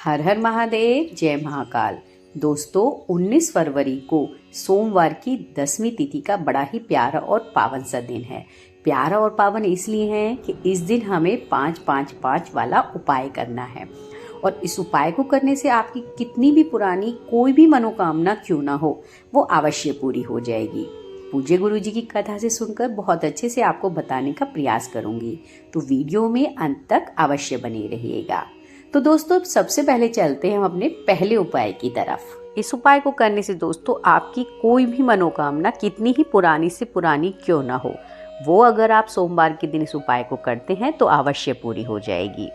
हर हर महादेव, जय महाकाल। दोस्तों 19 फरवरी को सोमवार की 10वीं तिथि का बड़ा ही प्यारा और पावन सा दिन है। प्यारा और पावन इसलिए है कि इस दिन हमें 5-5-5 वाला उपाय करना है और इस उपाय को करने से आपकी कितनी भी पुरानी कोई भी मनोकामना क्यों ना हो, वो अवश्य पूरी हो जाएगी। पूज्य गुरु जी की कथा से सुनकर बहुत अच्छे से आपको बताने का प्रयास करूंगी, तो वीडियो में अंत तक अवश्य बने रहिएगा। तो दोस्तों सबसे पहले चलते हैं हम अपने पहले उपाय की तरफ। इस उपाय को करने से दोस्तों आपकी कोई भी मनोकामना कितनी ही पुरानी से पुरानी क्यों ना हो, वो अगर आप सोमवार के दिन इस उपाय को करते हैं तो अवश्य पूरी हो जाएगी।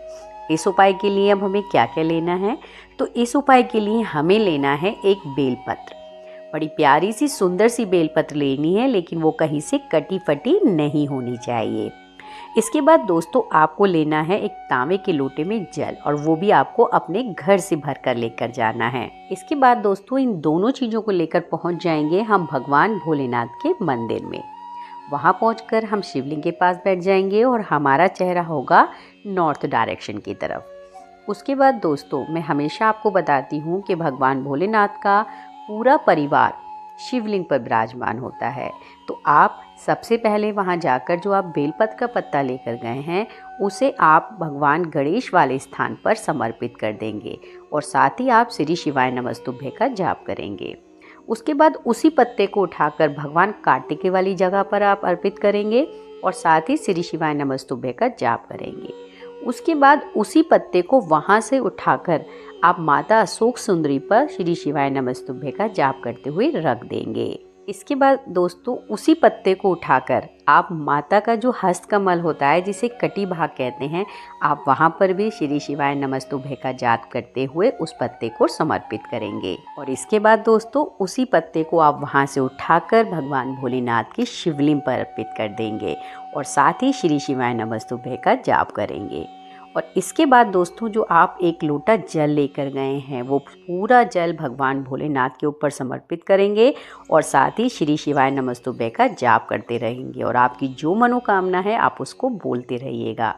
इस उपाय के लिए अब हमें क्या क्या लेना है, तो इस उपाय के लिए हमें लेना है एक बेलपत्र। बड़ी प्यारी सी सुंदर सी बेलपत्र लेनी है, लेकिन वो कहीं से कटी फटी नहीं होनी चाहिए। इसके बाद दोस्तों आपको लेना है एक तांबे के लोटे में जल, और वो भी आपको अपने घर से भर कर लेकर जाना है। इसके बाद दोस्तों इन दोनों चीज़ों को लेकर पहुंच जाएंगे हम भगवान भोलेनाथ के मंदिर में। वहां पहुंचकर हम शिवलिंग के पास बैठ जाएंगे और हमारा चेहरा होगा नॉर्थ डायरेक्शन की तरफ। उसके बाद दोस्तों मैं हमेशा आपको बताती हूँ कि भगवान भोलेनाथ का पूरा परिवार शिवलिंग पर विराजमान होता है। तो आप सबसे पहले वहां जाकर जो आप बेलपत्र का पत्ता लेकर गए हैं उसे आप भगवान गणेश वाले स्थान पर समर्पित कर देंगे और साथ ही आप श्री शिवाय नमस्तुभ्य का जाप करेंगे। उसके बाद उसी पत्ते को उठाकर भगवान कार्तिकेय वाली जगह पर आप अर्पित करेंगे और साथ ही श्री शिवाय नमस्तुभ्य का जाप करेंगे। उसके बाद उसी पत्ते को वहां से उठाकर आप माता अशोक सुंदरी पर श्री शिवाय नमस्तुभ्य का जाप करते हुए रख देंगे। इसके बाद दोस्तों उसी पत्ते को उठाकर आप माता का जो हस्तकमल होता है, जिसे कटी भाग कहते हैं, आप वहां पर भी श्री शिवाय नमस्तुभ्य का जाप करते हुए उस पत्ते को समर्पित करेंगे। और इसके बाद दोस्तों उसी पत्ते को आप वहां से उठाकर भगवान भोलेनाथ की शिवलिंग पर अर्पित कर देंगे और साथ ही श्री शिवाय नमस्तुभ्य का जाप करेंगे। और इसके बाद दोस्तों जो आप एक लोटा जल लेकर गए हैं वो पूरा जल भगवान भोलेनाथ के ऊपर समर्पित करेंगे और साथ ही श्री शिवाय नमस्तुभ्य का जाप करते रहेंगे और आपकी जो मनोकामना है आप उसको बोलते रहिएगा।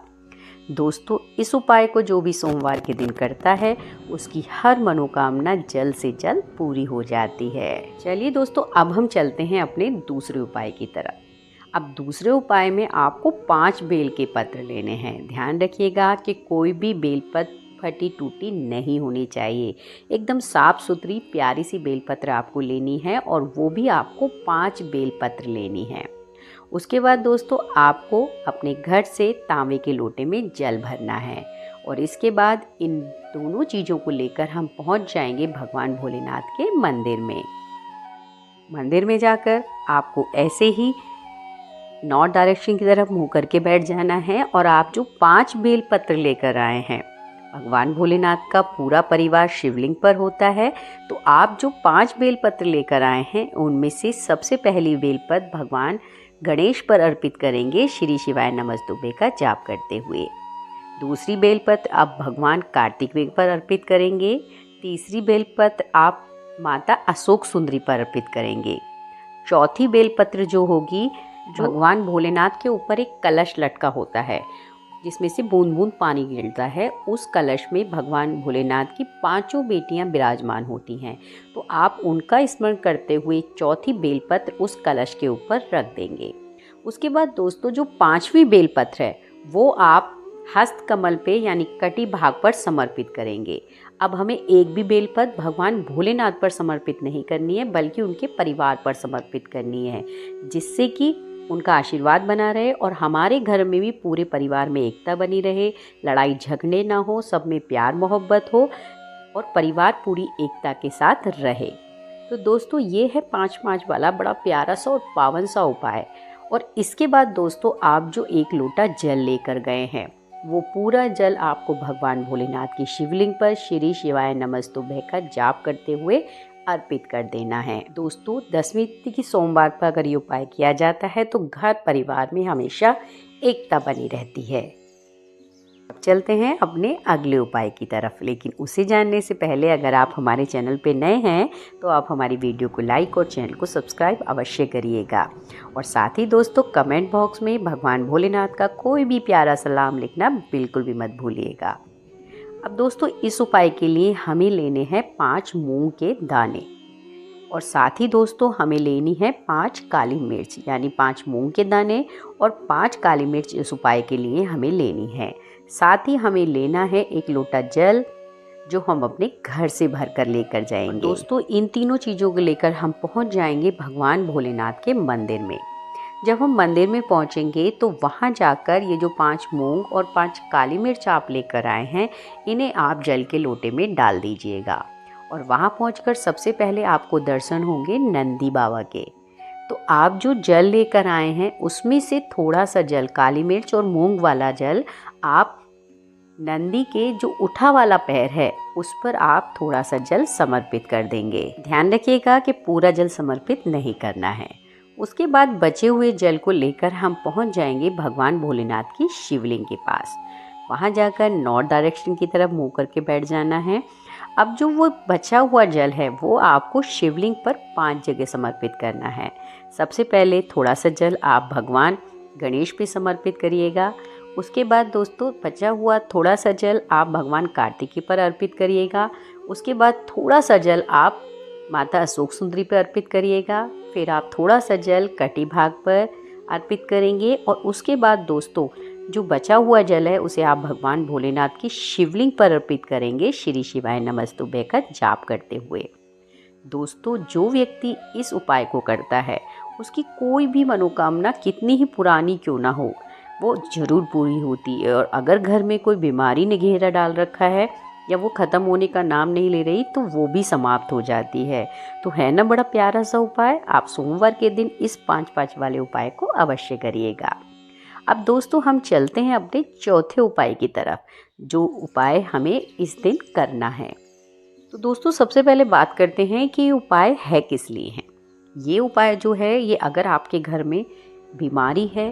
दोस्तों इस उपाय को जो भी सोमवार के दिन करता है उसकी हर मनोकामना जल्द से जल्द पूरी हो जाती है। चलिए दोस्तों अब हम चलते हैं अपने दूसरे उपाय की तरफ। अब दूसरे उपाय में आपको 5 बेल के पत्र लेने हैं। ध्यान रखिएगा कि कोई भी बेलपत्र फटी टूटी नहीं होनी चाहिए। एकदम साफ सुथरी प्यारी सी बेलपत्र आपको लेनी है और वो भी आपको 5 बेलपत्र लेनी है। उसके बाद दोस्तों आपको अपने घर से तांबे के लोटे में जल भरना है और इसके बाद इन दोनों चीज़ों को लेकर हम पहुंच जाएंगे भगवान भोलेनाथ के मंदिर में। मंदिर में जाकर आपको ऐसे ही नॉर्थ डायरेक्शन की तरफ मुंह करके बैठ जाना है और आप जो 5 बेल पत्र लेकर आए हैं, भगवान भोलेनाथ का पूरा परिवार शिवलिंग पर होता है, तो आप जो 5 बेल पत्र लेकर आए हैं उनमें से सबसे पहली बेलपत्र भगवान गणेश पर अर्पित करेंगे श्री शिवाय नमस्तुभ्य का जाप करते हुए। दूसरी बेलपत्र आप भगवान कार्तिकेय पर अर्पित करेंगे। तीसरी बेलपत्र आप माता अशोक सुंदरी पर अर्पित करेंगे। चौथी बेलपत्र जो होगी, भगवान भोलेनाथ के ऊपर एक कलश लटका होता है जिसमें से बूंद बूंद पानी गिरता है। उस कलश में भगवान भोलेनाथ की 5 बेटियां विराजमान होती हैं, तो आप उनका स्मरण करते हुए चौथी बेलपत्र उस कलश के ऊपर रख देंगे। उसके बाद दोस्तों जो 5वीं बेलपत्र है वो आप हस्तकमल पे यानी कटी भाग पर समर्पित करेंगे। अब हमें एक भी बेलपत्र भगवान भोलेनाथ पर समर्पित नहीं करनी है, बल्कि उनके परिवार पर समर्पित करनी है, जिससे कि उनका आशीर्वाद बना रहे और हमारे घर में भी पूरे परिवार में एकता बनी रहे, लड़ाई झगड़े ना हो, सब में प्यार मोहब्बत हो और परिवार पूरी एकता के साथ रहे। तो दोस्तों ये है 5-5 वाला बड़ा प्यारा सा और पावन सा उपाय। और इसके बाद दोस्तों आप जो एक लोटा जल लेकर गए हैं वो पूरा जल आपको भगवान भोलेनाथ की शिवलिंग पर श्री शिवाय नमस्तुभ्य का जाप करते हुए अर्पित कर देना है। दोस्तों 10वीं तिथि की सोमवार पर अगर ये उपाय किया जाता है तो घर परिवार में हमेशा एकता बनी रहती है। अब चलते हैं अपने अगले उपाय की तरफ, लेकिन उसे जानने से पहले अगर आप हमारे चैनल पे नए हैं तो आप हमारी वीडियो को लाइक और चैनल को सब्सक्राइब अवश्य करिएगा। और साथ ही दोस्तों कमेंट बॉक्स में भगवान भोलेनाथ का कोई भी प्यारा सलाम लिखना बिल्कुल भी मत भूलिएगा। अब दोस्तों इस उपाय के लिए हमें लेने हैं 5 मूंग के दाने और साथ ही दोस्तों हमें लेनी है 5 काली मिर्च, यानी 5 मूंग के दाने और 5 काली मिर्च इस उपाय के लिए हमें लेनी है। साथ ही हमें लेना है 1 लोटा जल जो हम अपने घर से भर कर लेकर जाएंगे। दोस्तों इन तीनों चीज़ों को लेकर हम पहुंच जाएंगे भगवान भोलेनाथ के मंदिर में। जब हम मंदिर में पहुंचेंगे तो वहां जाकर ये जो 5 मूंग और 5 काली मिर्च आप लेकर आए हैं, इन्हें आप जल के लोटे में डाल दीजिएगा। और वहां पहुंचकर सबसे पहले आपको दर्शन होंगे नंदी बाबा के। तो आप जो जल लेकर आए हैं उसमें से थोड़ा सा जल, काली मिर्च और मूंग वाला जल, आप नंदी के जो उठा वाला पैर है उस पर आप थोड़ा सा जल समर्पित कर देंगे। ध्यान रखिएगा कि पूरा जल समर्पित नहीं करना है। उसके बाद बचे हुए जल को लेकर हम पहुंच जाएंगे भगवान भोलेनाथ की शिवलिंग के पास। वहां जाकर नॉर्थ डायरेक्शन की तरफ मुंह करके बैठ जाना है। अब जो वो बचा हुआ जल है वो आपको शिवलिंग पर 5 जगह समर्पित करना है। सबसे पहले थोड़ा सा जल आप भगवान गणेश पे समर्पित करिएगा। उसके बाद दोस्तों बचा हुआ थोड़ा सा जल आप भगवान कार्तिकेय पर अर्पित करिएगा। उसके बाद थोड़ा सा जल आप माता अशोक सुंदरी पर अर्पित करिएगा। फिर आप थोड़ा सा जल कटी भाग पर अर्पित करेंगे और उसके बाद दोस्तों जो बचा हुआ जल है उसे आप भगवान भोलेनाथ की शिवलिंग पर अर्पित करेंगे, श्री शिवाय नमस्तुभ्य का जाप करते हुए। दोस्तों जो व्यक्ति इस उपाय को करता है उसकी कोई भी मनोकामना कितनी ही पुरानी क्यों ना हो, वो जरूर पूरी होती है। और अगर घर में कोई बीमारी ने घेरा डाल रखा है या वो ख़त्म होने का नाम नहीं ले रही तो वो भी समाप्त हो जाती है। तो है ना बड़ा प्यारा सा उपाय। आप सोमवार के दिन इस 5-5 वाले उपाय को अवश्य करिएगा। अब दोस्तों हम चलते हैं अपने चौथे उपाय की तरफ, जो उपाय हमें इस दिन करना है। तो दोस्तों सबसे पहले बात करते हैं कि ये उपाय है किस लिए है। ये उपाय जो है ये अगर आपके घर में बीमारी है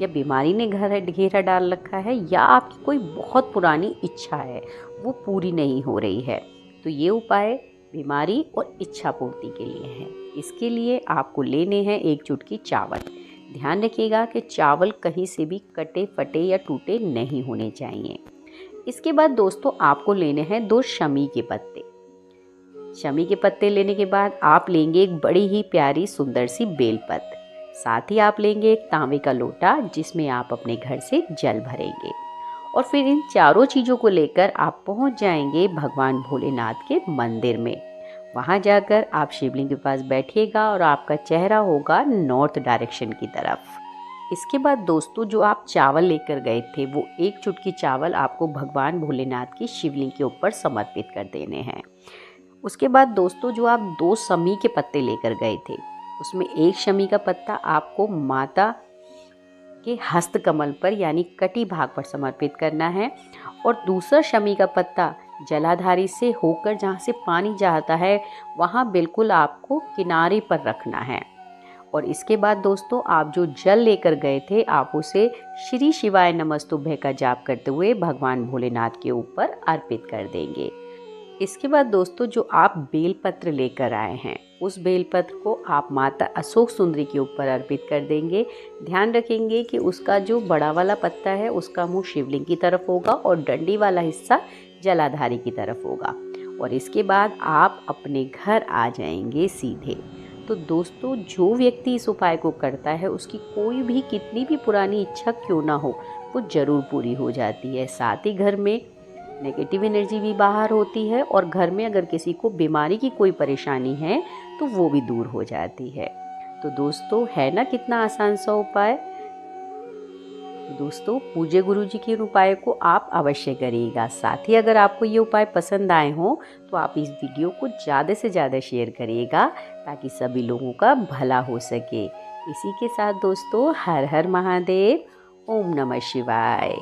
या बीमारी ने घर घेरा डाल रखा है या आपकी कोई बहुत पुरानी इच्छा है वो पूरी नहीं हो रही है, तो ये उपाय बीमारी और इच्छा पूर्ति के लिए है। इसके लिए आपको लेने हैं 1 चुटकी चावल। ध्यान रखिएगा कि चावल कहीं से भी कटे फटे या टूटे नहीं होने चाहिए। इसके बाद दोस्तों आपको लेने हैं 2 शमी के पत्ते। शमी के पत्ते लेने के बाद आप लेंगे एक बड़ी ही प्यारी सुंदर सी बेलपत्र। साथ ही आप लेंगे एक तांबे का लोटा जिसमें आप अपने घर से जल भरेंगे। और फिर इन चारों चीज़ों को लेकर आप पहुंच जाएंगे भगवान भोलेनाथ के मंदिर में। वहां जाकर आप शिवलिंग के पास बैठिएगा और आपका चेहरा होगा नॉर्थ डायरेक्शन की तरफ। इसके बाद दोस्तों जो आप चावल लेकर गए थे वो 1 चुटकी चावल आपको भगवान भोलेनाथ की शिवलिंग के ऊपर समर्पित कर देने हैं। उसके बाद दोस्तों जो आप 2 शमी के पत्ते लेकर गए थे उसमें 1 शमी का पत्ता आपको माता के हस्त कमल पर यानी कटी भाग पर समर्पित करना है और दूसरा शमी का पत्ता जलाधारी से होकर जहाँ से पानी जाता है वहाँ बिल्कुल आपको किनारे पर रखना है। और इसके बाद दोस्तों आप जो जल लेकर गए थे आप उसे श्री शिवाय नमस्तुभ्य का जाप करते हुए भगवान भोलेनाथ के ऊपर अर्पित कर देंगे। इसके बाद दोस्तों जो आप बेलपत्र लेकर आए हैं उस बेलपत्र को आप माता अशोक सुंदरी के ऊपर अर्पित कर देंगे। ध्यान रखेंगे कि उसका जो बड़ा वाला पत्ता है उसका मुंह शिवलिंग की तरफ होगा और डंडी वाला हिस्सा जलाधारी की तरफ होगा। और इसके बाद आप अपने घर आ जाएंगे सीधे। तो दोस्तों जो व्यक्ति इस उपाय को करता है उसकी कोई भी कितनी भी पुरानी इच्छा क्यों ना हो वो जरूर पूरी हो जाती है। साथ ही घर में नेगेटिव एनर्जी भी बाहर होती है और घर में अगर किसी को बीमारी की कोई परेशानी है तो वो भी दूर हो जाती है। तो दोस्तों है ना कितना आसान सा उपाय। दोस्तों पूज्य गुरु जी के उपाय को आप अवश्य करिएगा। साथ ही अगर आपको ये उपाय पसंद आए हों तो आप इस वीडियो को ज़्यादा से ज़्यादा शेयर करिएगा ताकि सभी लोगों का भला हो सके। इसी के साथ दोस्तों हर हर महादेव, ओम नमः शिवाय।